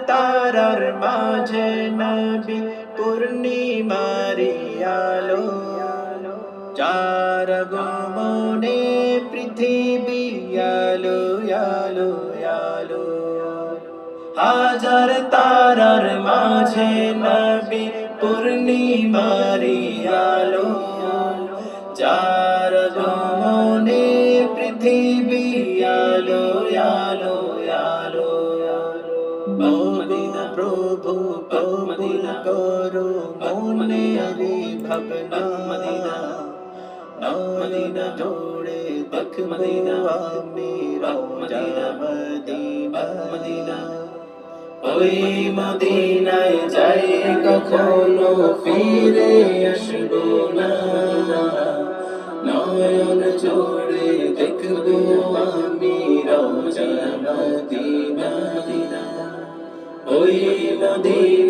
তারার মাঝে নবী পূর্ণিমারি আলো, যার আগমনে পৃথিবী আলো আলো আলো। হাজার তারার মাঝে নবী পূর্ণিমারি আলো, যার আগমনে পৃথিবী আলো আলো আলো। ও গো প্রভু কবুল করো মনের ভাবনা, নয়ন জোড়ে দেখবো আমি রওজা মদিনা। ওই মদিনায় যাই কখনো ফিরে আসবো না, নয়ন জোড়ে দেখবো আমি রওজা মদিনা। ওই মদিনা